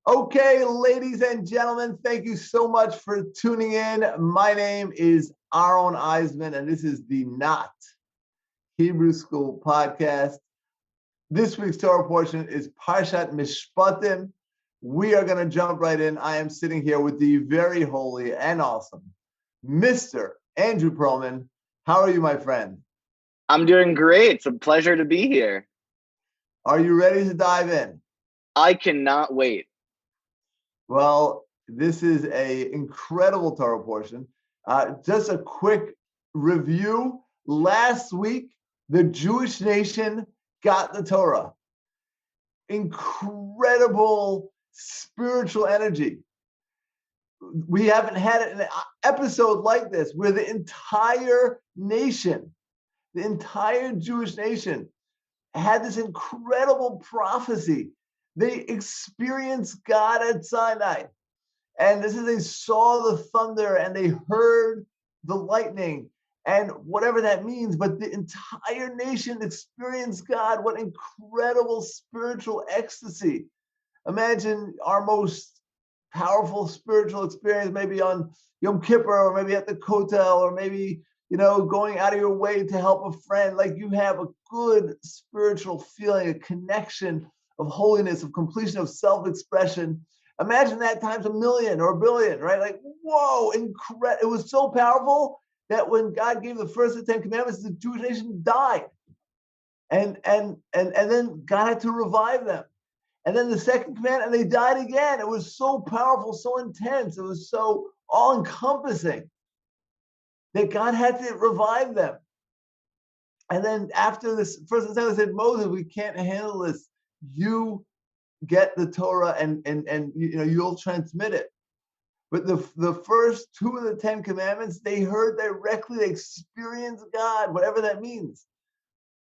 Okay, ladies and gentlemen, thank you so much for tuning in. My name is Aaron Eisman, and this is the Not Hebrew School podcast. This week's Torah portion is Parshas Mishpatim. We are going to jump right in. I am sitting here with the very holy and awesome Mr. Andrew Perlman. How are you, my friend? I'm doing great. It's a pleasure to be here. Are you ready to dive in? I cannot wait. Well, this is an incredible Torah portion. Just a quick review. Last week, the Jewish nation got the Torah. Incredible spiritual energy. We haven't had an episode like this where the entire nation, the entire Jewish nation, had this incredible prophecy. They experienced God at Sinai. And this is, they saw the thunder and they heard the lightning and whatever that means. But the entire nation experienced God. What incredible spiritual ecstasy. Imagine our most powerful spiritual experience, maybe on Yom Kippur, or maybe at the Kotel, or maybe, going out of your way to help a friend. Like, you have a good spiritual feeling, a connection of holiness, of completion, of self-expression. Imagine that times a million or a billion, right? Like, whoa, incredible. It was so powerful that when God gave the first of the 10 commandments, the Jewish nation died. And then God had to revive them. And then the second command, and they died again. It was so powerful, so intense. It was so all-encompassing that God had to revive them. And then after this first and second, said, Moses, we can't handle this. You get the Torah and you'll transmit it. But the first two of the 10 commandments, they heard directly, they experienced God, whatever that means.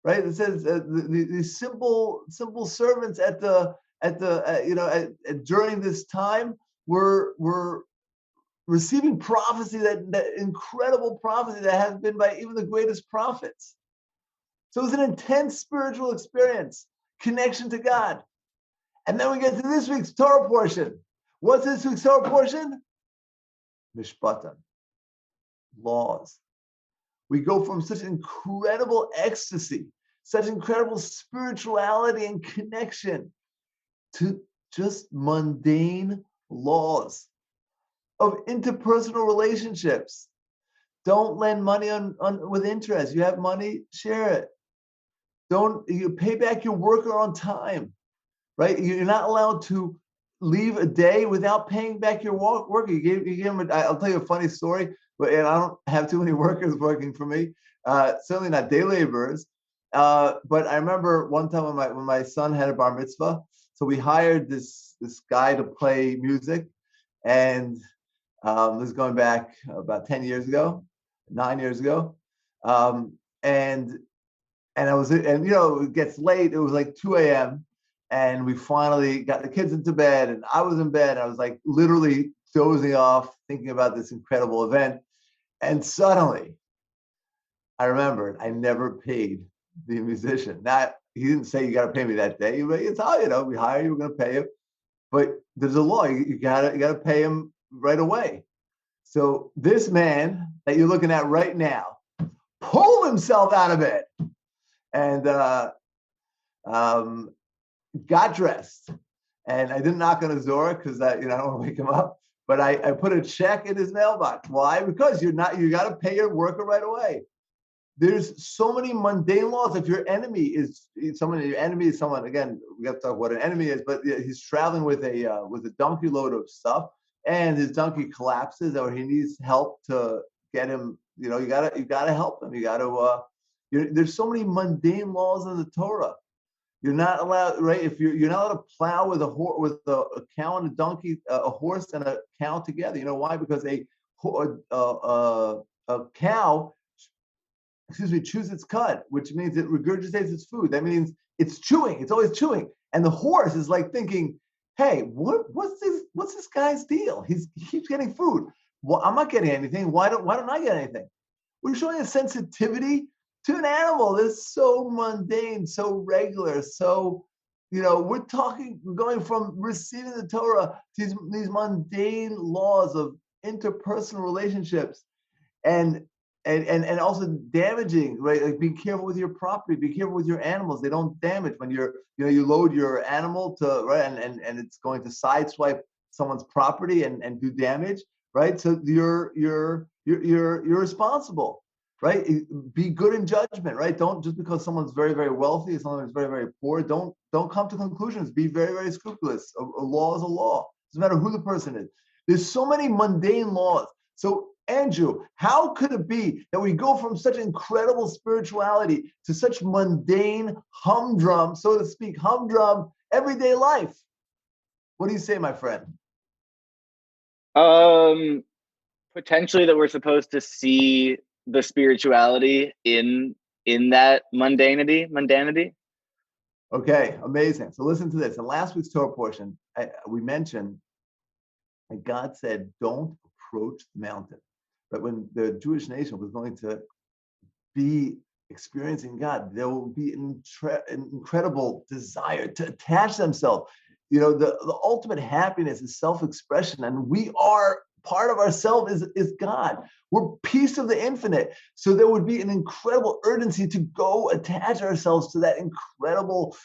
Right? It says the simple servants during this time were receiving prophecy, that incredible prophecy that has been by even the greatest prophets. So it was an intense spiritual experience, connection to God. And then we get to this week's Torah portion. What's this week's Torah portion? Mishpatim, laws. We go from such incredible ecstasy, such incredible spirituality and connection, to just mundane laws of interpersonal relationships. Don't lend money with interest. You have money, share it. You pay back your worker on time, right? You're not allowed to leave a day without paying back your worker. You gave him. I'll tell you a funny story. But I don't have too many workers working for me, certainly not day laborers. But I remember one time when my son had a bar mitzvah, so we hired this guy to play music, and this is going back about 9 years ago, and it gets late. It was like 2 a.m. and we finally got the kids into bed, and I was in bed. I was like literally dozing off, thinking about this incredible event. And suddenly, I remembered I never paid the musician. He didn't say you got to pay me that day. It's how we hire you, we're going to pay you. But there's a law; you gotta pay him right away. So this man that you're looking at right now pulled himself out of bed and got dressed. And I didn't knock on his door because I don't want to wake him up. But I put a check in his mailbox. Why? Because you got to pay your worker right away. There's so many mundane laws. If your enemy is someone, again, we have to talk what an enemy is, but he's traveling with a donkey load of stuff, and his donkey collapses, or he needs help to get him. You gotta help him. There's so many mundane laws in the Torah. You're not allowed, right? If you're not allowed to plow with a cow and a donkey, a horse and a cow together. You know why? Because a cow, chews its cud, which means it regurgitates its food. That means it's chewing. It's always chewing. And the horse is like thinking, "Hey, what's this guy's deal? He keeps getting food. Well, I'm not getting anything. Why don't I get anything?" We're showing a sensitivity to an animal that's so mundane, so regular, so we're going from receiving the Torah to these mundane laws of interpersonal relationships and and also damaging, right? Like, be careful with your property, be careful with your animals. They don't damage when you load your animal to, right, and it's going to sideswipe someone's property and do damage, right? So you're responsible, right? Be good in judgment, right? Don't, just because someone's very, very wealthy, someone's very, very poor, don't come to conclusions. Be very, very scrupulous. A law is a law. Doesn't matter who the person is. There's so many mundane laws. So, Andrew, how could it be that we go from such incredible spirituality to such mundane, humdrum, so to speak, humdrum everyday life? What do you say, my friend? Potentially that we're supposed to see the spirituality in that mundanity. Okay, amazing. So listen to this. In last week's Torah portion, we mentioned that God said, "Don't approach the mountain." But when the Jewish nation was going to be experiencing God, there will be an incredible desire to attach themselves. The ultimate happiness is self-expression, and we are part of ourselves is God. We're piece of the infinite. So there would be an incredible urgency to go attach ourselves to that incredible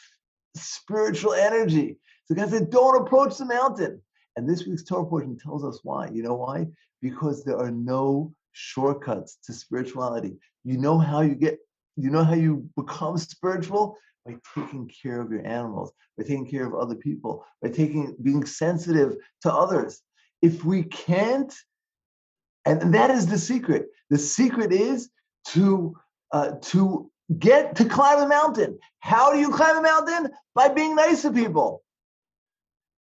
spiritual energy. So God said, don't approach the mountain. And this week's Torah portion tells us why. You know why? Because there are no shortcuts to spirituality. You know how you become spiritual? By taking care of your animals, by taking care of other people, by being sensitive to others. If we can't, and that is the secret. The secret is to climb the mountain. How do you climb a mountain? By being nice to people.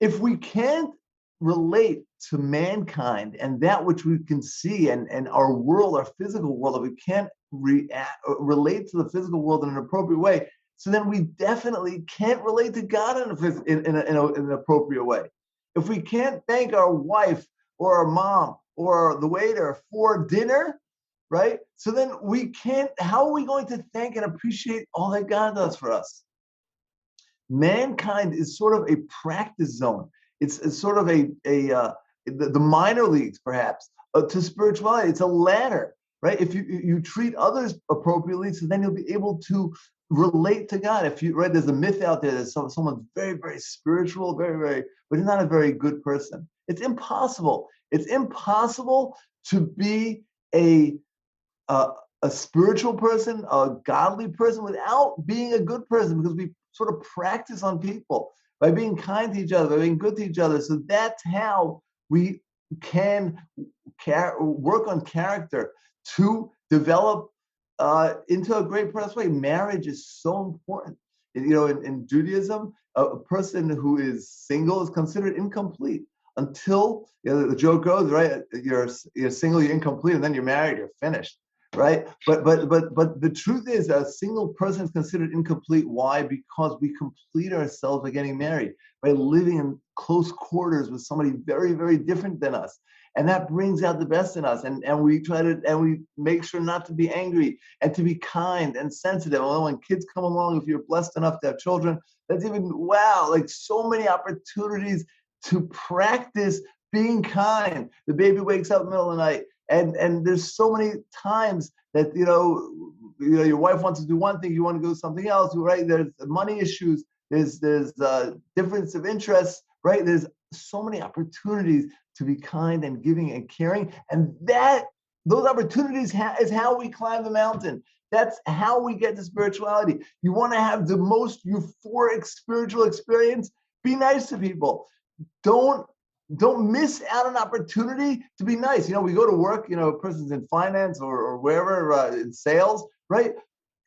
If we can't relate to mankind and that which we can see and our world, our physical world, if we can't relate to the physical world in an appropriate way, so then we definitely can't relate to God in an appropriate way. If we can't thank our wife or our mom or the waiter for dinner, right? So then how are we going to thank and appreciate all that God does for us? Mankind is sort of a practice zone. It's sort of the minor leagues, perhaps, to spirituality. It's a ladder, right? If you treat others appropriately, so then you'll be able to relate to God. There's a myth out there that someone's very, very spiritual, very, very, but he's not a very good person. It's impossible. It's impossible to be a spiritual person, a godly person, without being a good person, because we sort of practice on people by being kind to each other, by being good to each other. So that's how we can work on character to develop into a great person's way. Marriage is so important. In Judaism, a person who is single is considered incomplete until, the joke goes, right? You're single, you're incomplete, and then you're married, you're finished. Right, but the truth is, a single person is considered incomplete. Why? Because we complete ourselves by getting married, by living in close quarters with somebody very, very different than us, and that brings out the best in us. And we we make sure not to be angry and to be kind and sensitive. Although when kids come along, if you're blessed enough to have children, that's even like so many opportunities to practice being kind. The baby wakes up in the middle of the night. And there's so many times that your wife wants to do one thing, you want to do something else, right? There's money issues, there's difference of interests, right? There's so many opportunities to be kind and giving and caring, and those opportunities is how we climb the mountain. That's how we get to spirituality. You want to have the most euphoric spiritual experience? Be nice to people. Don't miss out an opportunity to be nice. We go to work, a person's in finance or wherever, in sales, right?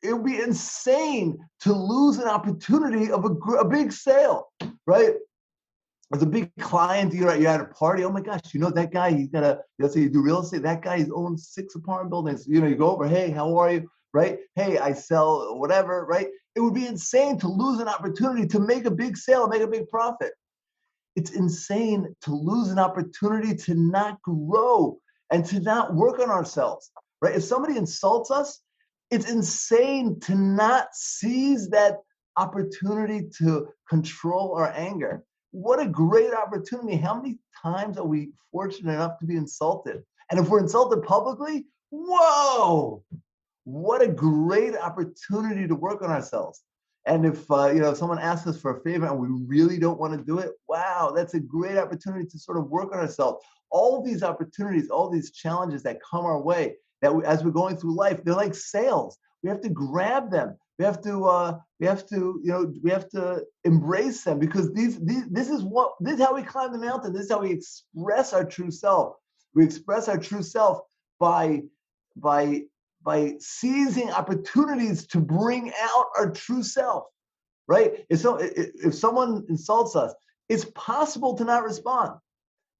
It would be insane to lose an opportunity of a big sale, right? As a big client, you're at a party. Oh my gosh, that guy, let's say you do real estate, that guy owns 6 apartment buildings. You go over, hey, how are you? Right? Hey, I sell whatever, right? It would be insane to lose an opportunity to make a big sale, make a big profit. It's insane to lose an opportunity to not grow and to not work on ourselves, right? If somebody insults us, it's insane to not seize that opportunity to control our anger. What a great opportunity. How many times are we fortunate enough to be insulted? And if we're insulted publicly, whoa, what a great opportunity to work on ourselves. And if if someone asks us for a favor and we really don't want to do it, wow, that's a great opportunity to sort of work on ourselves. All these opportunities, all these challenges that come our way, that as we're going through life, they're like sails. We have to grab them. We have to embrace them, because this is how we climb the mountain. This is how we express our true self. We express our true self by by by seizing opportunities to bring out our true self, right? If someone insults us, it's possible to not respond.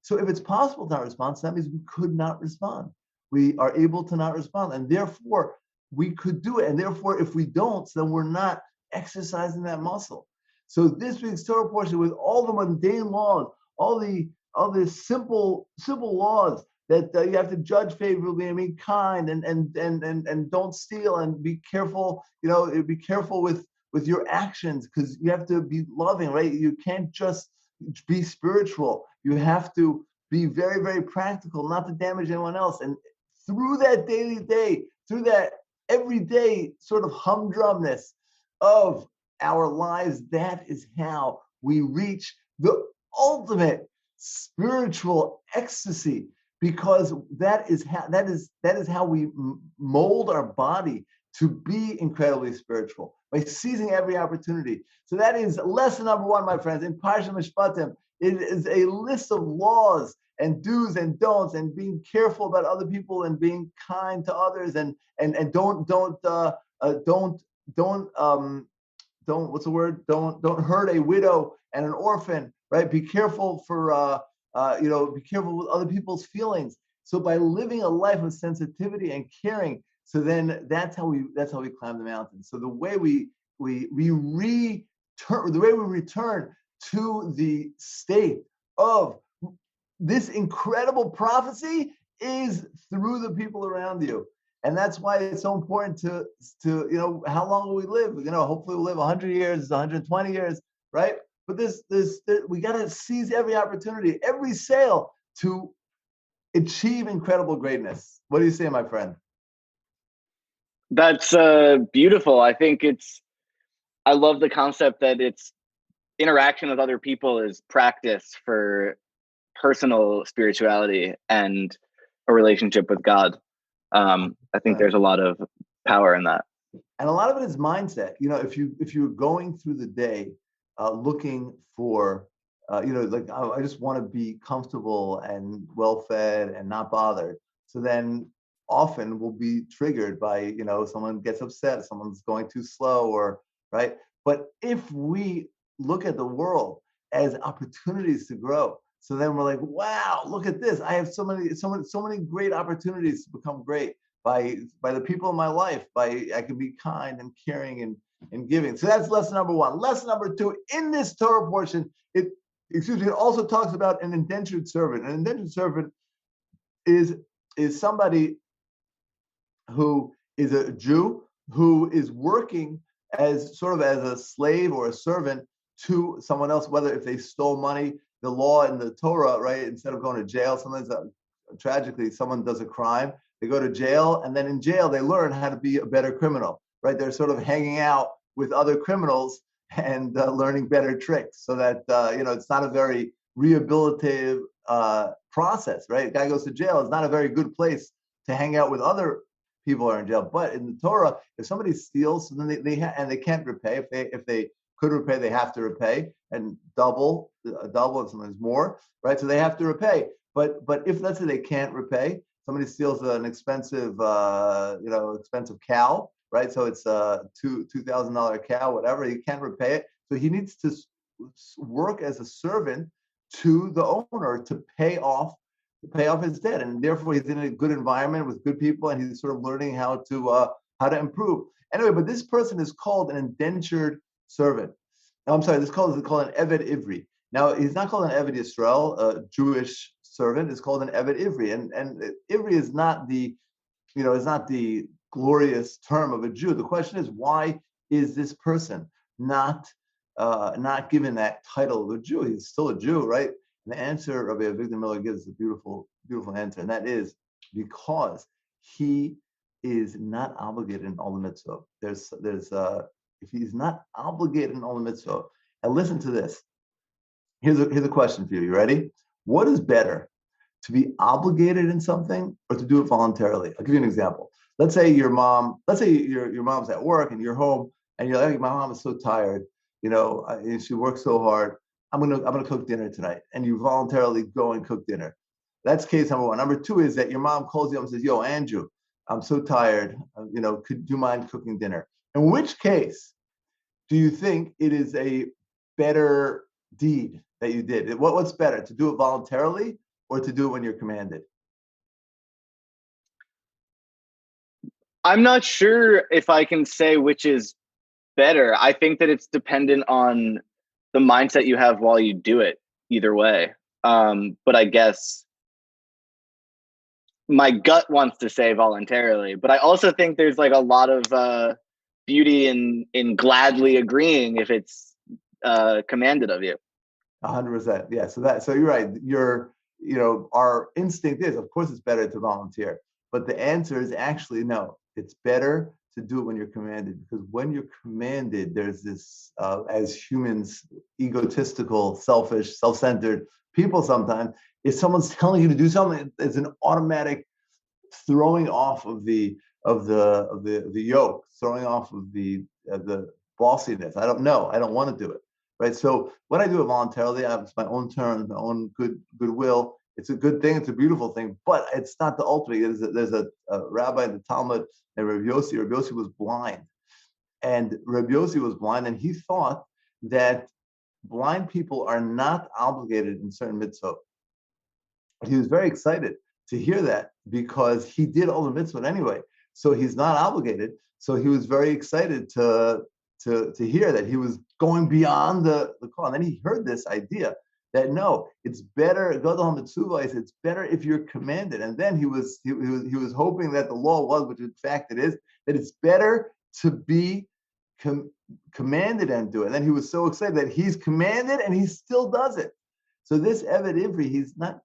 So if it's possible to not respond, so that means we could not respond. We are able to not respond, and therefore we could do it. And therefore, if we don't, then we're not exercising that muscle. So this week's Torah portion, with all the mundane laws, all the simple laws, that you have to judge favorably and be kind, and don't steal, and be careful. Be careful with your actions, because you have to be loving, right? You can't just be spiritual. You have to be very, very practical, not to damage anyone else. And through that daily day, through that everyday sort of humdrumness of our lives, that is how we reach the ultimate spiritual ecstasy, because that is how we mold our body to be incredibly spiritual, by seizing every opportunity. So that is lesson number one, my friends. In Parshas Mishpatim, it is a list of laws and do's and don'ts, and being careful about other people, and being kind to others, and don't what's the word? Don't hurt a widow and an orphan, right? Be careful be careful with other people's feelings. So by living a life of sensitivity and caring, so then that's how we climb the mountain. So the way we return to the state of this incredible prophecy is through the people around you. And that's why it's so important to how long will we live? Hopefully we'll live 100 years, 120 years, right? But we got to seize every opportunity, every sail, to achieve incredible greatness. What do you say, my friend? That's beautiful. I think I love the concept that it's interaction with other people is practice for personal spirituality and a relationship with God. I think there's a lot of power in that. And a lot of it is mindset. If you're going through the day looking for, I just want to be comfortable and well-fed and not bothered. So then often we'll be triggered by, someone gets upset, someone's going too slow, or right. But if we look at the world as opportunities to grow, so then we're like, wow, look at this. I have so many great opportunities to become great by the people in my life. I can be kind and caring and giving. So that's lesson number one. Lesson number two, in this Torah portion, it also talks about an indentured servant. An indentured servant is somebody who is a Jew who is working as a slave or a servant to someone else, whether if they stole money. The law in the Torah, right? Instead of going to jail, sometimes tragically someone does a crime, they go to jail, and then in jail they learn how to be a better criminal, right? They're sort of hanging out with other criminals and learning better tricks, so that it's not a very rehabilitative process, right? A guy goes to jail, it's not a very good place to hang out with other people who are in jail. But in the Torah, if somebody steals, then they can't repay. If they could repay, they have to repay, and double, and sometimes more, right? So they have to repay. But if let's say they can't repay, somebody steals an expensive cow, right? So it's a $2,000 cow, whatever. He can't repay it, so he needs to work as a servant to the owner to pay off his debt, and therefore he's in a good environment with good people, and he's sort of learning how to improve. Anyway, but this person is called an indentured servant. I'm sorry, this is called an Eved Ivri. Now, he's not called an Eved Yisrael, a Jewish servant. It's called an Eved Ivri, and Ivri is not the glorious term of a Jew. The question is, why is this person not given that title of a Jew. He's still a Jew, right? And the answer Rabbi Avigdor Miller gives a beautiful, beautiful answer, and that is because he is not obligated in all the mitzvot. If he's not obligated in all the mitzvot, and listen to this. Here's a question for you. You ready? What is better, to be obligated in something or to do it voluntarily? I'll give you an example. Let's say your mom's at work and you're home and you're like, my mom is so tired, she works so hard. I'm gonna cook dinner tonight, and you voluntarily go and cook dinner. That's case number one. Number two is that your mom calls you up and says, "Yo, Andrew, I'm so tired. Could you mind cooking dinner?" In which case, do you think it is a better deed that you did? What's better, to do it voluntarily or to do it when you're commanded? I'm not sure if I can say which is better. I think that it's dependent on the mindset you have while you do it, either way. But I guess my gut wants to say voluntarily, but I also think there's like a lot of beauty in gladly agreeing if it's commanded of you. 100%. Yeah. So you're right. Our instinct is, of course, it's better to volunteer, but the answer is actually no. It's better to do it when you're commanded, because when you're commanded, there's this, as humans, egotistical, selfish, self-centered people. Sometimes, if someone's telling you to do something, it's an automatic throwing off of the yoke, throwing off of the bossiness. I don't know. I don't want to do it. Right. So when I do it voluntarily, I have my own terms, my own goodwill. It's a good thing. It's a beautiful thing, but it's not the ultimate. There's a rabbi in the Talmud, and Rabbi Yossi. Rabbi Yossi was blind, and he thought that blind people are not obligated in certain mitzvot. He was very excited to hear that, because he did all the mitzvot anyway, so he's not obligated. So he was very excited to hear that he was going beyond the call. And then he heard this idea that no, it's better. It's better if you're commanded. And then he was hoping that the law was, which in fact it is, that it's better to be commanded and do it. And then he was so excited that he's commanded and he still does it. So this Eved Ivri, he's not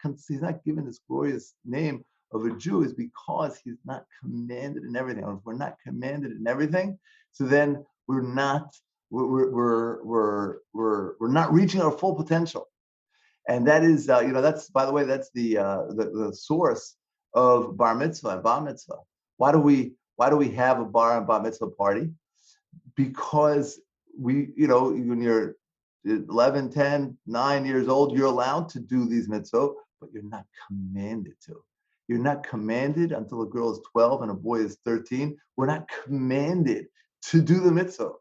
given this glorious name of a Jew, is because he's not commanded in everything. And if we're not commanded in everything, so then we're not reaching our full potential. And that is, that's, by the way, that's the source of bar mitzvah and bar mitzvah. Why do we have a bar and bar mitzvah party? Because when you're 11, 10, 9 years old, you're allowed to do these mitzvot, but you're not commanded to. You're not commanded until a girl is 12 and a boy is 13. We're not commanded to do the mitzvah.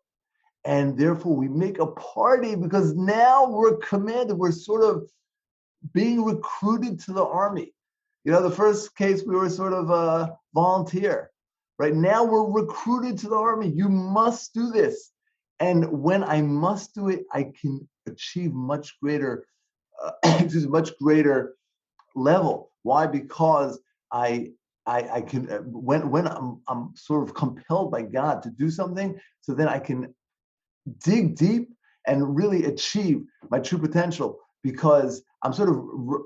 And therefore, we make a party because now we're commanded. We're sort of being recruited to the army. The first case, we were sort of a volunteer. Right now, we're recruited to the army. You must do this. And when I must do it, I can achieve much greater level. Why? Because I can, when I'm sort of compelled by God to do something, so then I can dig deep and really achieve my true potential, because I'm sort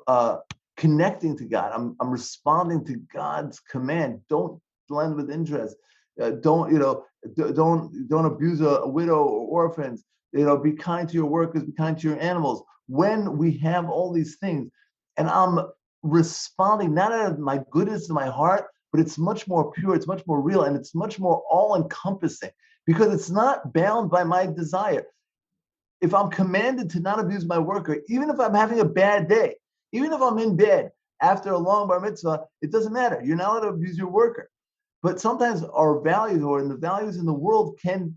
of connecting to God. I'm responding to God's command. Don't blend with interest. Don't abuse a widow or orphans. Be kind to your workers, be kind to your animals. When we have all these things, and I'm responding not out of my goodness in my heart, but it's much more pure, it's much more real, and it's much more all-encompassing, because it's not bound by my desire. If I'm commanded to not abuse my worker, even if I'm having a bad day, even if I'm in bed after a long bar mitzvah, it doesn't matter. You're not allowed to abuse your worker. But sometimes our values, or the values in the world, can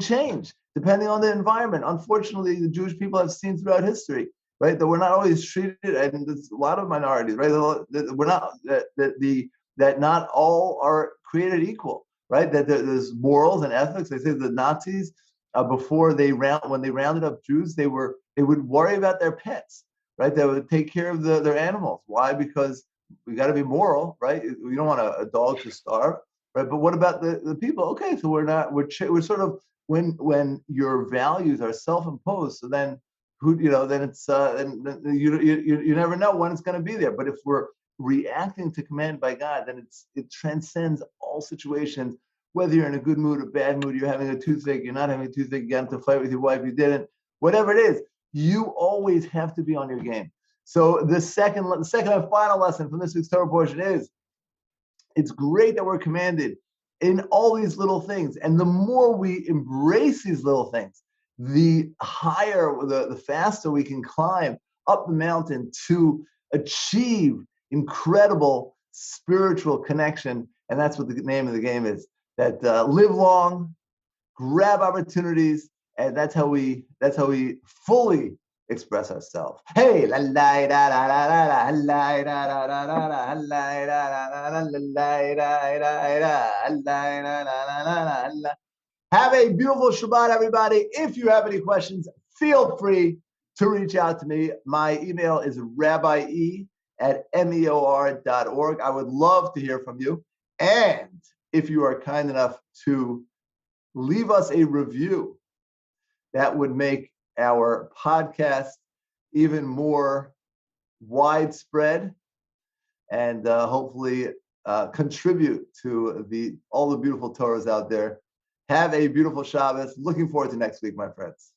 change depending on the environment. Unfortunately, the Jewish people have seen throughout history, right, that we're not always treated, and there's a lot of minorities, right? We're not that not all are created equal, right? That there's morals and ethics. They say the Nazis, when they rounded up Jews, they would worry about their pets, right? They would take care of their animals. Why? Because we got to be moral, right? We don't want a dog to starve, right? But what about the people? Okay, so we're sort of when your values are self-imposed, so then then it's then you never know when it's going to be there. But if we're reacting to command by God, then it transcends all situations. Whether you're in a good mood or bad mood, you're having a toothache, you're not having a toothache, you got into a fight with your wife, you didn't, whatever it is, you always have to be on your game. So the second and final lesson from this week's Torah portion is, it's great that we're commanded in all these little things. And the more we embrace these little things, the higher, the faster we can climb up the mountain to achieve incredible spiritual connection. And that's what the name of the game is, that live long, grab opportunities, and that's how we fully express ourselves. Hey, la la da da da da la da da da da da la da da da da da. Have a beautiful Shabbat, everybody. If you have any questions, feel free to reach out to me. My email is rabbii@meor.org. I would love to hear from you. And if you are kind enough to leave us a review, that would make our podcast even more widespread and hopefully contribute to all the beautiful Torahs out there. Have a beautiful Shabbos. Looking forward to next week, my friends.